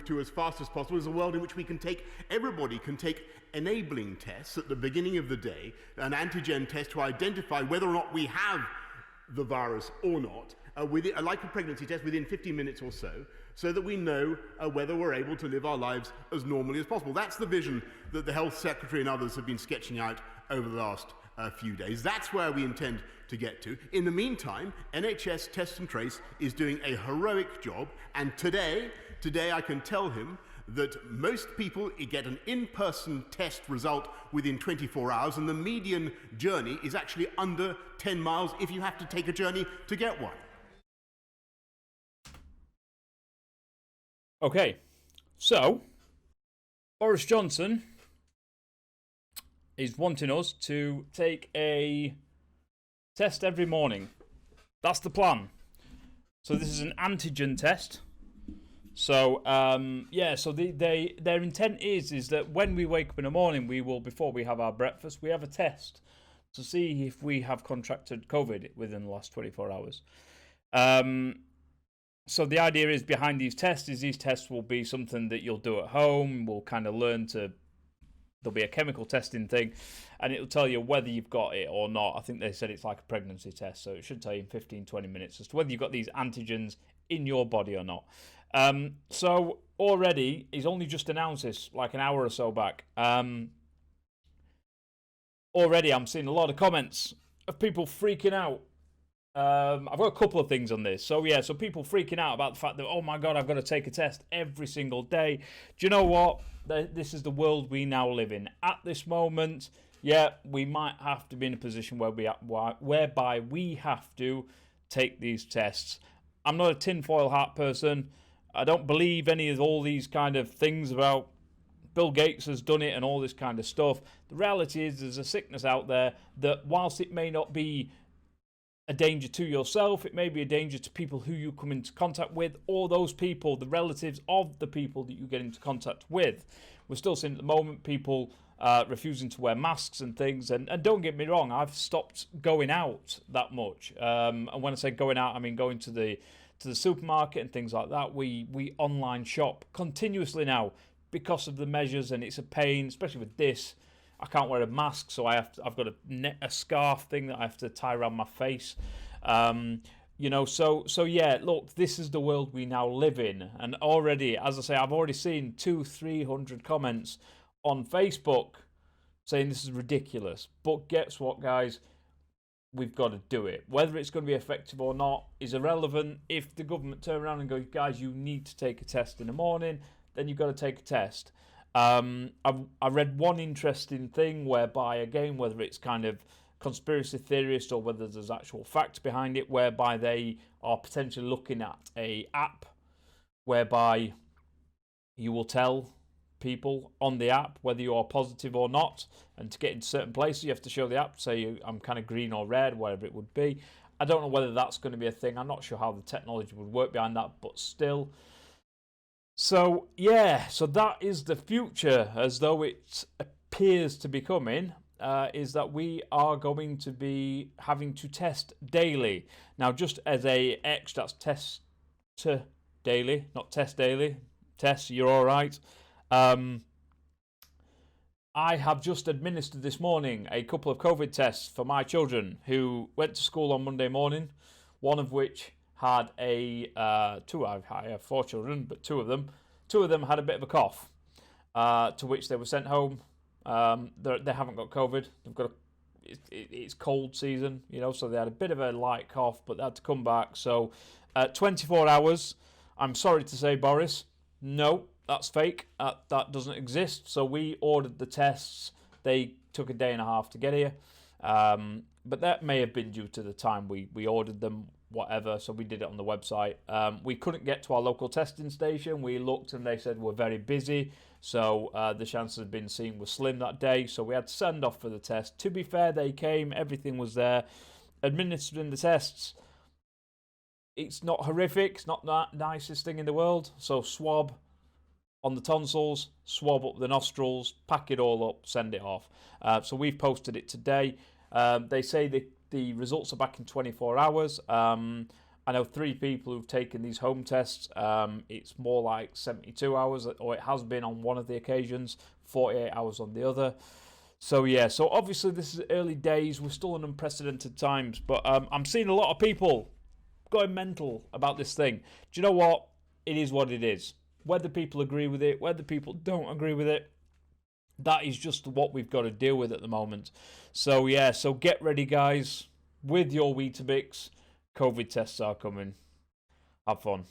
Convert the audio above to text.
move to as fast as possible is a world in which everybody can take enabling tests at the beginning of the day, an antigen test to identify whether or not we have the virus or not, like a pregnancy test within 15 minutes or so that we know whether we're able to live our lives as normally as possible. That's the vision that the Health Secretary and others have been sketching out over the last few days. That's where we intend to get to. In the meantime, NHS Test and Trace is doing a heroic job, and today I can tell him that most people get an in-person test result within 24 hours, and the median journey is actually under 10 miles if you have to take a journey to get one. Okay, so Boris Johnson is wanting us to take a test every morning. That's the plan. So this is an antigen test. So so their intent is that when we wake up in the morning, before we have our breakfast, we have a test to see if we have contracted COVID within the last 24 hours. So the idea is behind these tests will be something that you'll do at home. We'll kind of there'll be a chemical testing thing, and it'll tell you whether you've got it or not. I think they said it's like a pregnancy test, so it should tell you in 15, 20 minutes as to whether you've got these antigens in your body or not. So already, he's only just announced this like an hour or so back. Already I'm seeing a lot of comments of people freaking out. I've got a couple of things on this. So people freaking out about the fact that, oh my God, I've got to take a test every single day. Do you know what? This is the world we now live in. At this moment, we might have to be in a position whereby we have to take these tests. I'm not a tinfoil hat person. I don't believe any of all these kind of things about Bill Gates has done it and all this kind of stuff. The reality is there's a sickness out there that whilst it may not be a danger to yourself, it may be a danger to people who you come into contact with, or those people, the relatives of the people that you get into contact with. We're still seeing at the moment people refusing to wear masks and things, and don't get me wrong, I've stopped going out that much. And when I say going out, I mean going to the supermarket and things like that. We online shop continuously now because of the measures, and it's a pain, especially with this. I can't wear a mask, so I've got a scarf thing that I have to tie around my face. Look, this is the world we now live in. And already, as I say, I've already seen 200-300 comments on Facebook saying this is ridiculous. But guess what, guys? We've got to do it. Whether it's going to be effective or not is irrelevant. If the government turn around and go, guys, you need to take a test in the morning, then you've got to take a test. I read one interesting thing whereby, again, whether it's kind of conspiracy theorist or whether there's actual facts behind it, whereby they are potentially looking at a app whereby you will tell people on the app whether you are positive or not, and to get into certain places you have to show the app, say I'm kind of green or red, whatever it would be. I don't know whether that's going to be a thing. I'm not sure how the technology would work behind that, but still. So that is the future, as though it appears to be coming, is that we are going to be having to test daily. Now, just as a X, that's test daily, not test daily. Test, you're all right. I have just administered this morning a couple of COVID tests for my children who went to school on Monday morning, one of which had I have 4 children, but two of them had a bit of a cough, to which they were sent home. They haven't got COVID. It's cold season, so they had a bit of a light cough, but they had to come back. So 24 hours, I'm sorry to say, Boris, no, that's fake. That doesn't exist. So we ordered the tests. They took a day and a half to get here. But that may have been due to the time we ordered them, whatever, so we did it on the website. We couldn't get to our local testing station. We looked and they said we're very busy, so the chances of being seen were slim that day, so we had to send off for the test. To be fair, they came, everything was there, administering the tests. It's not horrific, it's not the nicest thing in the world, so swab on the tonsils, swab up the nostrils, pack it all up, send it off. So we've posted it today. They say the results are back in 24 hours. I know 3 people who've taken these home tests. It's more like 72 hours, or it has been on one of the occasions, 48 hours on the other. So yeah, so obviously this is early days. We're still in unprecedented times, but I'm seeing a lot of people going mental about this thing. Do you know what? It is what it is. Whether people agree with it, whether people don't agree with it, that is just what we've got to deal with at the moment. So yeah, so get ready, guys, with your Weetabix. COVID tests are coming. Have fun.